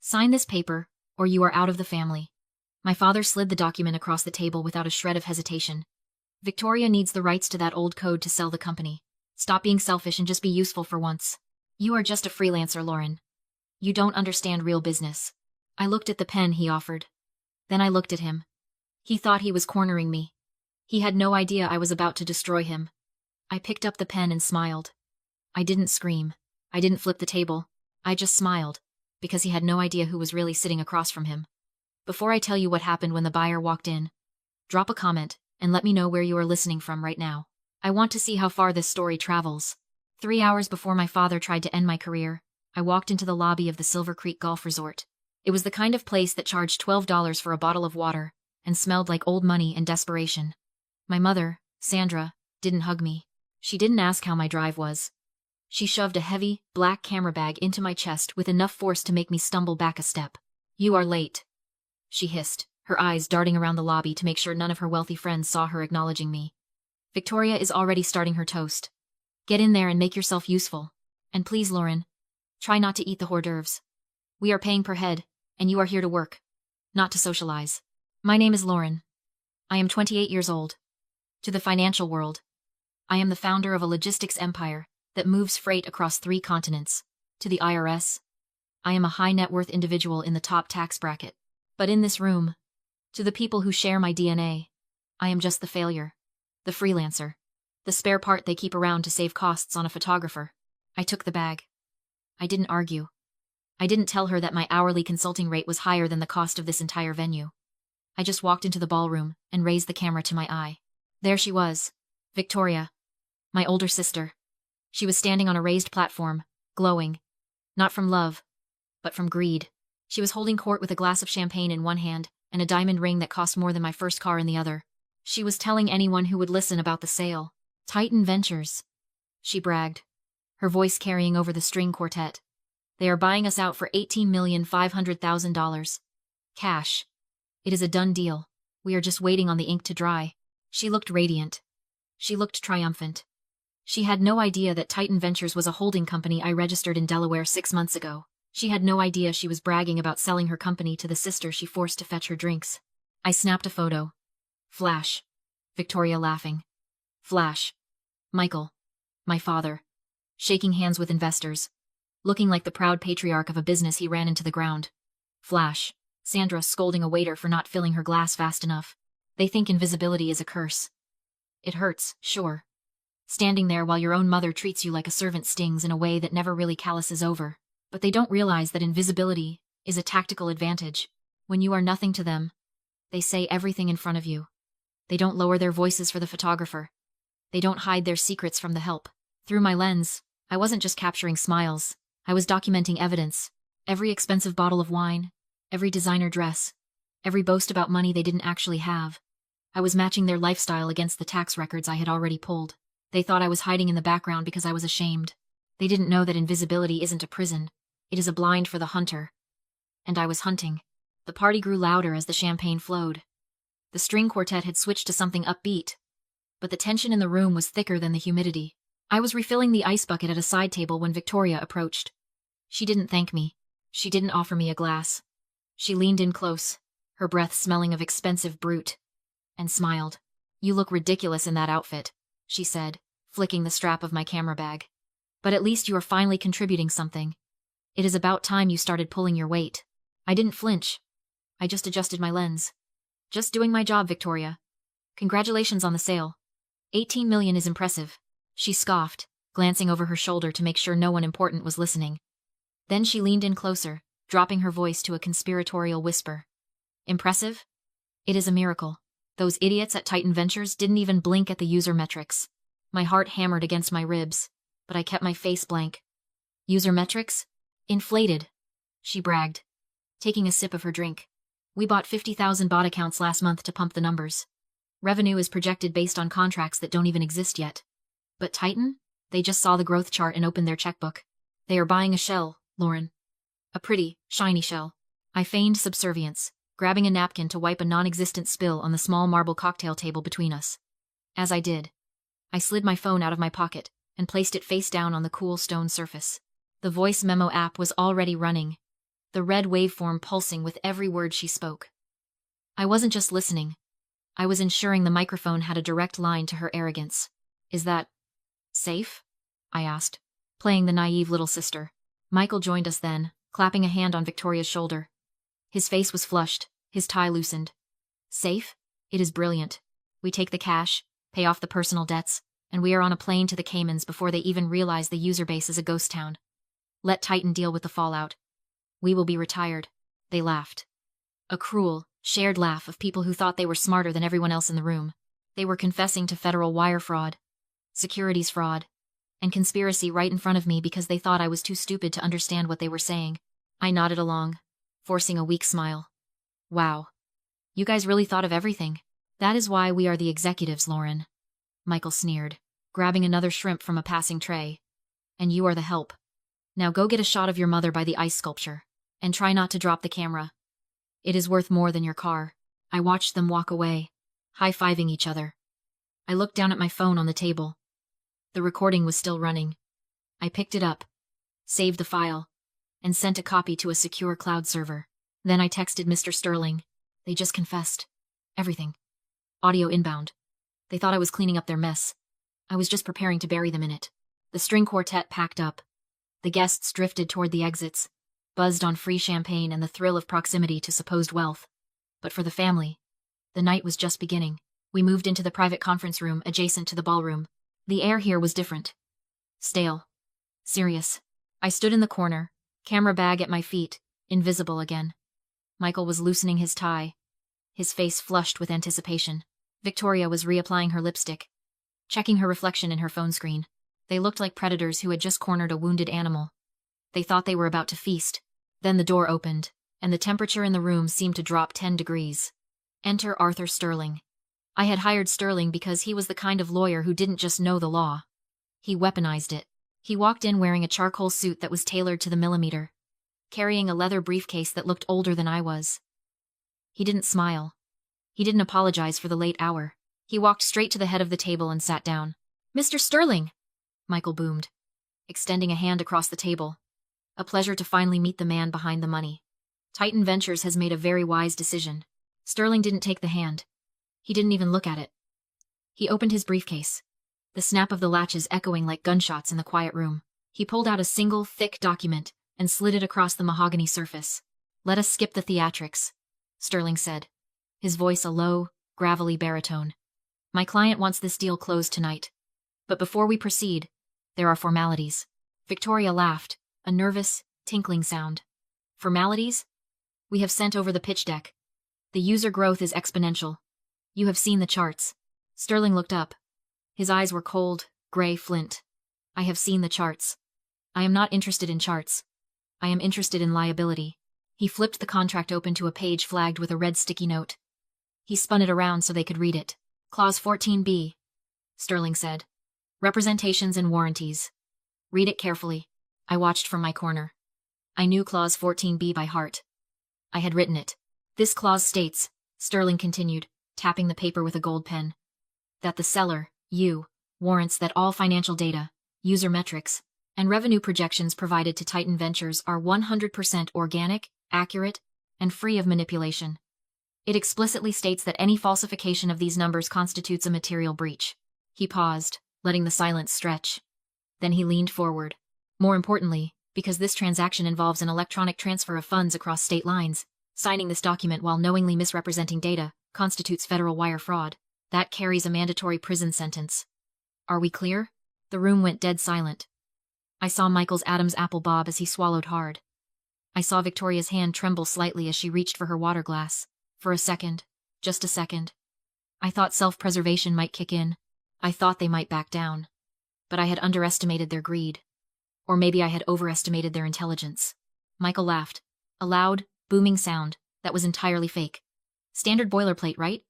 Sign this paper, or you are out of the family. My father slid the document across the table without a shred of hesitation. Victoria needs the rights to that old code to sell the company. Stop being selfish and just be useful for once. You are just a freelancer, Lauren. You don't understand real business. I looked at the pen he offered. Then I looked at him. He thought he was cornering me. He had no idea I was about to destroy him. I picked up the pen and smiled. I didn't scream. I didn't flip the table. I just smiled, because he had no idea who was really sitting across from him. Before I tell you what happened when the buyer walked in, drop a comment and let me know where you are listening from right now. I want to see how far this story travels. 3 hours before my father tried to end my career, I walked into the lobby of the Silver Creek Golf Resort. It was the kind of place that charged $12 for a bottle of water and smelled like old money and desperation. My mother, Sandra, didn't hug me. She didn't ask how my drive was. She shoved a heavy, black camera bag into my chest with enough force to make me stumble back a step. "You are late," she hissed, her eyes darting around the lobby to make sure none of her wealthy friends saw her acknowledging me. "Victoria is already starting her toast. Get in there and make yourself useful. And please, Lauren, try not to eat the hors d'oeuvres. We are paying per head, and you are here to work, not to socialize. My name is Lauren. I am 28 years old. To the financial world, I am the founder of a logistics empire that moves freight across 3 continents. To the IRS, I am a high net worth individual in the top tax bracket. But in this room, to the people who share my DNA, I am just the failure, the freelancer, the spare part they keep around to save costs on a photographer." I took the bag. I didn't argue. I didn't tell her that my hourly consulting rate was higher than the cost of this entire venue. I just walked into the ballroom and raised the camera to my eye. There she was, Victoria, my older sister. She was standing on a raised platform, glowing, not from love, but from greed. She was holding court with a glass of champagne in one hand and a diamond ring that cost more than my first car in the other. She was telling anyone who would listen about the sale. "Titan Ventures," she bragged, her voice carrying over the string quartet. "They are buying us out for $18,500,000. Cash. It is a done deal. We are just waiting on the ink to dry." She looked radiant. She looked triumphant. She had no idea that Titan Ventures was a holding company I registered in Delaware 6 months ago. She had no idea she was bragging about selling her company to the sister she forced to fetch her drinks. I snapped a photo. Flash. Victoria laughing. Flash. Michael, my father, shaking hands with investors, looking like the proud patriarch of a business he ran into the ground. Flash. Sandra scolding a waiter for not filling her glass fast enough. They think invisibility is a curse. It hurts, sure. Standing there while your own mother treats you like a servant stings in a way that never really calluses over. But they don't realize that invisibility is a tactical advantage. When you are nothing to them, they say everything in front of you. They don't lower their voices for the photographer. They don't hide their secrets from the help. Through my lens, I wasn't just capturing smiles. I was documenting evidence. Every expensive bottle of wine, every designer dress, every boast about money they didn't actually have. I was matching their lifestyle against the tax records I had already pulled. They thought I was hiding in the background because I was ashamed. They didn't know that invisibility isn't a prison. It is a blind for the hunter. And I was hunting. The party grew louder as the champagne flowed. The string quartet had switched to something upbeat, but the tension in the room was thicker than the humidity. I was refilling the ice bucket at a side table when Victoria approached. She didn't thank me. She didn't offer me a glass. She leaned in close, her breath smelling of expensive brute, and smiled. "You look ridiculous in that outfit," she said, flicking the strap of my camera bag. "But at least you are finally contributing something. It is about time you started pulling your weight." I didn't flinch. I just adjusted my lens. "Just doing my job, Victoria. Congratulations on the sale. 18 million is impressive," she scoffed, glancing over her shoulder to make sure no one important was listening. Then she leaned in closer, dropping her voice to a conspiratorial whisper. "Impressive? It is a miracle. Those idiots at Titan Ventures didn't even blink at the user metrics." My heart hammered against my ribs, but I kept my face blank. "User metrics? Inflated," she bragged, taking a sip of her drink. "We bought 50,000 bot accounts last month to pump the numbers. Revenue is projected based on contracts that don't even exist yet. But Titan? They just saw the growth chart and opened their checkbook. They are buying a shell, Lauren. A pretty, shiny shell." I feigned subservience, grabbing a napkin to wipe a non-existent spill on the small marble cocktail table between us. As I did, I slid my phone out of my pocket and placed it face down on the cool stone surface. The voice memo app was already running, the red waveform pulsing with every word she spoke. I wasn't just listening. I was ensuring the microphone had a direct line to her arrogance. Is that safe? I asked, playing the naive little sister. Michael joined us then, clapping a hand on Victoria's shoulder. His face was flushed, his tie loosened. Safe? It is brilliant. We take the cash, pay off the personal debts, and we are on a plane to the Caymans before they even realize the user base is a ghost town. Let Titan deal with the fallout. We will be retired. They laughed. A cruel, shared laugh of people who thought they were smarter than everyone else in the room. They were confessing to federal wire fraud, securities fraud, and conspiracy right in front of me because they thought I was too stupid to understand what they were saying. I nodded along, forcing a weak smile. Wow. You guys really thought of everything. That is why we are the executives, Lauren. Michael sneered, grabbing another shrimp from a passing tray. And you are the help. Now go get a shot of your mother by the ice sculpture, and try not to drop the camera. It is worth more than your car. I watched them walk away, high-fiving each other. I looked down at my phone on the table. The recording was still running. I picked it up, saved the file, and sent a copy to a secure cloud server. Then I texted Mr. Sterling. They just confessed. Everything. Audio inbound. They thought I was cleaning up their mess. I was just preparing to bury them in it. The string quartet packed up. The guests drifted toward the exits, buzzed on free champagne and the thrill of proximity to supposed wealth. But for the family, the night was just beginning. We moved into the private conference room adjacent to the ballroom. The air here was different. Stale. Serious. I stood in the corner, camera bag at my feet, invisible again. Michael was loosening his tie, his face flushed with anticipation. Victoria was reapplying her lipstick, checking her reflection in her phone screen. They looked like predators who had just cornered a wounded animal. They thought they were about to feast. Then the door opened, and the temperature in the room seemed to drop 10 degrees. Enter Arthur Sterling. I had hired Sterling because he was the kind of lawyer who didn't just know the law. He weaponized it. He walked in wearing a charcoal suit that was tailored to the millimeter, carrying a leather briefcase that looked older than I was. He didn't smile. He didn't apologize for the late hour. He walked straight to the head of the table and sat down. Mr. Sterling! Michael boomed, extending a hand across the table. A pleasure to finally meet the man behind the money. Titan Ventures has made a very wise decision. Sterling didn't take the hand. He didn't even look at it. He opened his briefcase, the snap of the latches echoing like gunshots in the quiet room. He pulled out a single, thick document and slid it across the mahogany surface. Let us skip the theatrics, Sterling said, his voice a low, gravelly baritone. My client wants this deal closed tonight. But before we proceed, there are formalities. Victoria laughed, a nervous, tinkling sound. Formalities? We have sent over the pitch deck. The user growth is exponential. You have seen the charts. Sterling looked up. His eyes were cold, gray flint. I have seen the charts. I am not interested in charts. I am interested in liability. He flipped the contract open to a page flagged with a red sticky note. He spun it around so they could read it. Clause 14b, Sterling said. Representations and warranties. Read it carefully. I watched from my corner. I knew Clause 14b by heart. I had written it. This clause states, Sterling continued, tapping the paper with a gold pen, that the seller, you, warrants that all financial data, user metrics, and revenue projections provided to Titan Ventures are 100% organic, accurate, and free of manipulation. It explicitly states that any falsification of these numbers constitutes a material breach. He paused, letting the silence stretch. Then he leaned forward. More importantly, because this transaction involves an electronic transfer of funds across state lines, signing this document while knowingly misrepresenting data constitutes federal wire fraud. That carries a mandatory prison sentence. Are we clear? The room went dead silent. I saw Michael's Adam's apple bob as he swallowed hard. I saw Victoria's hand tremble slightly as she reached for her water glass. For a second, just a second, I thought self-preservation might kick in. I thought they might back down. But I had underestimated their greed. Or maybe I had overestimated their intelligence. Michael laughed. A loud, booming sound that was entirely fake. Standard boilerplate, right?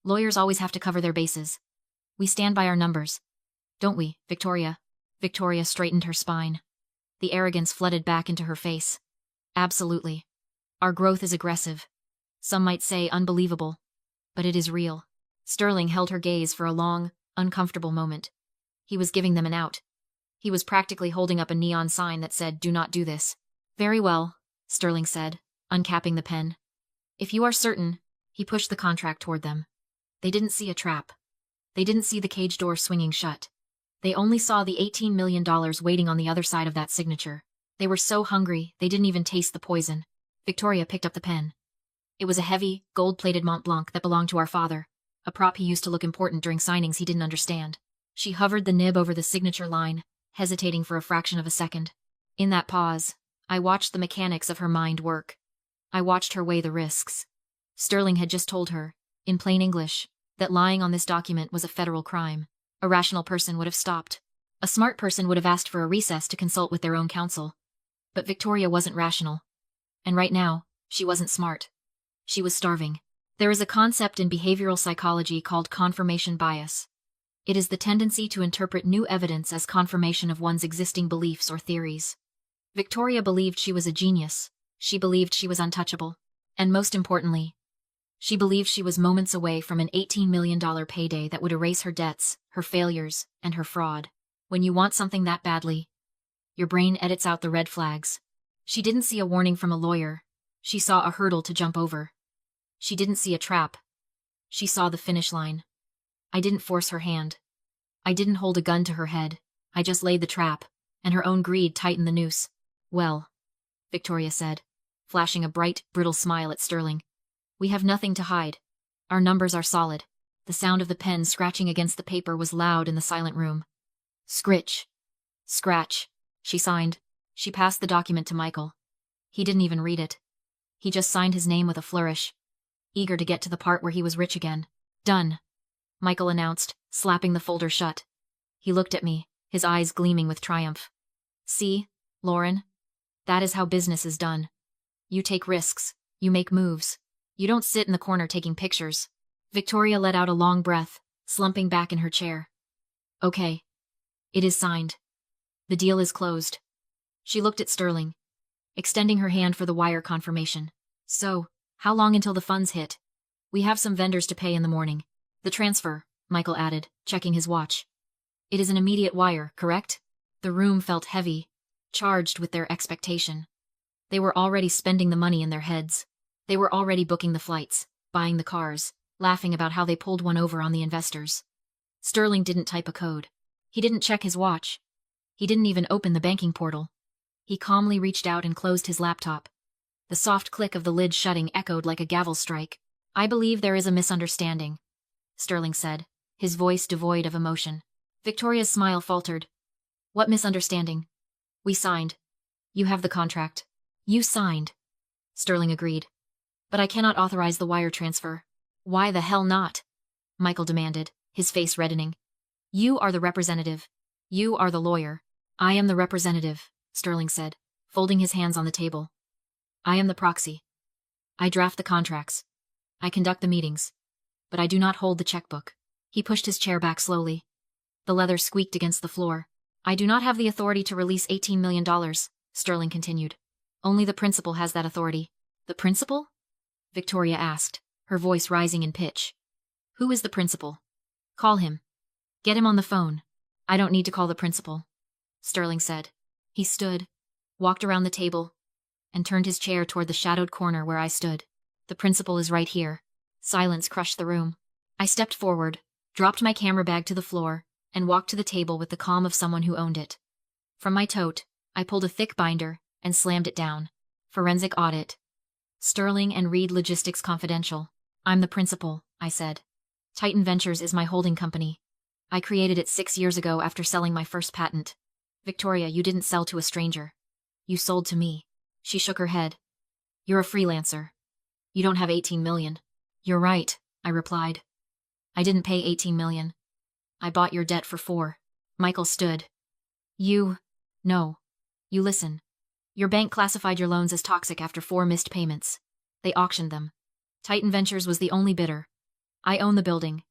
Lawyers always have to cover their bases. We stand by our numbers. Don't we, Victoria? Victoria straightened her spine. The arrogance flooded back into her face. Absolutely. Our growth is aggressive. Some might say unbelievable. But it is real. Sterling held her gaze for a long, uncomfortable moment. He was giving them an out. He was practically holding up a neon sign that said, "Do not do this." Very well, Sterling said, uncapping the pen. If you are certain, he pushed the contract toward them. They didn't see a trap. They didn't see the cage door swinging shut. They only saw the $18 million waiting on the other side of that signature. They were so hungry, they didn't even taste the poison. Victoria picked up the pen. It was a heavy, gold-plated Mont Blanc that belonged to our father, a prop he used to look important during signings he didn't understand. She hovered the nib over the signature line, hesitating for a fraction of a second. In that pause, I watched the mechanics of her mind work. I watched her weigh the risks. Sterling had just told her, in plain English, that lying on this document was a federal crime. A rational person would have stopped. A smart person would have asked for a recess to consult with their own counsel. But Victoria wasn't rational. And right now, she wasn't smart. She was starving. There is a concept in behavioral psychology called confirmation bias. It is the tendency to interpret new evidence as confirmation of one's existing beliefs or theories. Victoria believed she was a genius. She believed she was untouchable. And most importantly, she believed she was moments away from an $18 million payday that would erase her debts, her failures, and her fraud. When you want something that badly, your brain edits out the red flags. She didn't see a warning from a lawyer. She saw a hurdle to jump over. She didn't see a trap. She saw the finish line. I didn't force her hand. I didn't hold a gun to her head. I just laid the trap, and her own greed tightened the noose. Well, Victoria said, flashing a bright, brittle smile at Sterling. We have nothing to hide. Our numbers are solid. The sound of the pen scratching against the paper was loud in the silent room. Scritch. Scratch. She signed. She passed the document to Michael. He didn't even read it. He just signed his name with a flourish, eager to get to the part where he was rich again. Done, Michael announced, slapping the folder shut. He looked at me, his eyes gleaming with triumph. See, Lauren? That is how business is done. You take risks. You make moves. You don't sit in the corner taking pictures. Victoria let out a long breath, slumping back in her chair. Okay. It is signed. The deal is closed. She looked at Sterling, extending her hand for the wire confirmation. So, how long until the funds hit? We have some vendors to pay in the morning. The transfer, Michael added, checking his watch. It is an immediate wire, correct? The room felt heavy, charged with their expectation. They were already spending the money in their heads. They were already booking the flights, buying the cars, laughing about how they pulled one over on the investors. Sterling didn't type a code. He didn't check his watch. He didn't even open the banking portal. He calmly reached out and closed his laptop. The soft click of the lid shutting echoed like a gavel strike. I believe there is a misunderstanding, Sterling said, his voice devoid of emotion. Victoria's smile faltered. What misunderstanding? We signed. You have the contract. You signed. Sterling agreed. But I cannot authorize the wire transfer. Why the hell not? Michael demanded, his face reddening. You are the representative. You are the lawyer. I am the representative, Sterling said, folding his hands on the table. I am the proxy. I draft the contracts. I conduct the meetings. But I do not hold the checkbook. He pushed his chair back slowly. The leather squeaked against the floor. I do not have the authority to release $18 million, Sterling continued. Only the principal has that authority. The principal? Victoria asked, her voice rising in pitch. Who is the principal? Call him. Get him on the phone. I don't need to call the principal, Sterling said. He stood, walked around the table, and turned his chair toward the shadowed corner where I stood. The principal is right here. Silence crushed the room. I stepped forward, dropped my camera bag to the floor, and walked to the table with the calm of someone who owned it. From my tote, I pulled a thick binder and slammed it down. Forensic audit. Sterling and Reed Logistics Confidential. I'm the principal, I said. Titan Ventures is my holding company. I created it 6 years ago after selling my first patent. Victoria, you didn't sell to a stranger. You sold to me. She shook her head. You're a freelancer. You don't have 18 million. You're right, I replied. I didn't pay 18 million. I bought your debt for 4. Michael stood. No. You listen. Your bank classified your loans as toxic after 4 missed payments. They auctioned them. Titan Ventures was the only bidder. I own the building.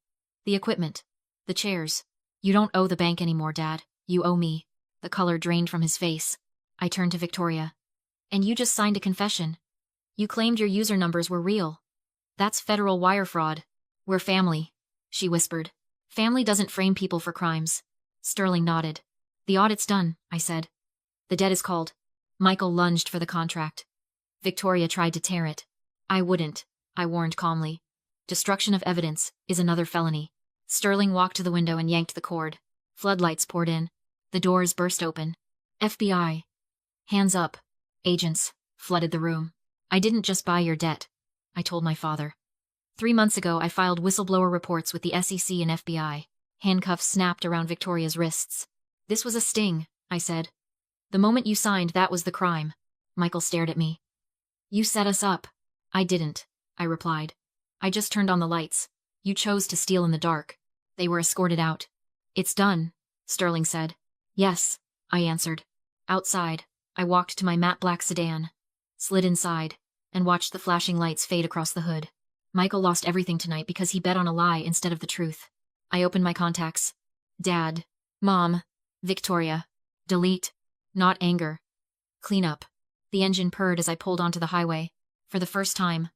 The equipment. The chairs. You don't owe the bank anymore, Dad. You owe me. The color drained from his face. I turned to Victoria. And you just signed a confession. You claimed your user numbers were real. That's federal wire fraud. We're family, she whispered. Family doesn't frame people for crimes. Sterling nodded. The audit's done, I said. The debt is called. Michael lunged for the contract. Victoria tried to tear it. I wouldn't, I warned calmly. Destruction of evidence is another felony. Sterling walked to the window and yanked the cord. Floodlights poured in. The doors burst open. FBI. Hands up. Agents flooded the room. I didn't just buy your debt, I told my father. 3 months ago, I filed whistleblower reports with the SEC and FBI. Handcuffs snapped around Victoria's wrists. This was a sting, I said. The moment you signed, that was the crime. Michael stared at me. You set us up. I didn't, I replied. I just turned on the lights. You chose to steal in the dark. They were escorted out. It's done, Sterling said. Yes, I answered. Outside, I walked to my matte black sedan, slid inside, and watched the flashing lights fade across the hood. Michael lost everything tonight because he bet on a lie instead of the truth. I opened my contacts. Dad. Mom. Victoria. Delete. Not anger. Clean up. The engine purred as I pulled onto the highway. For the first time,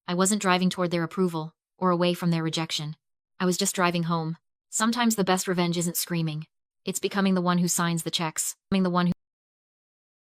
I wasn't driving toward their approval, or away from their rejection. I was just driving home. Sometimes the best revenge isn't screaming. It's becoming the one who signs the checks. Becoming the one who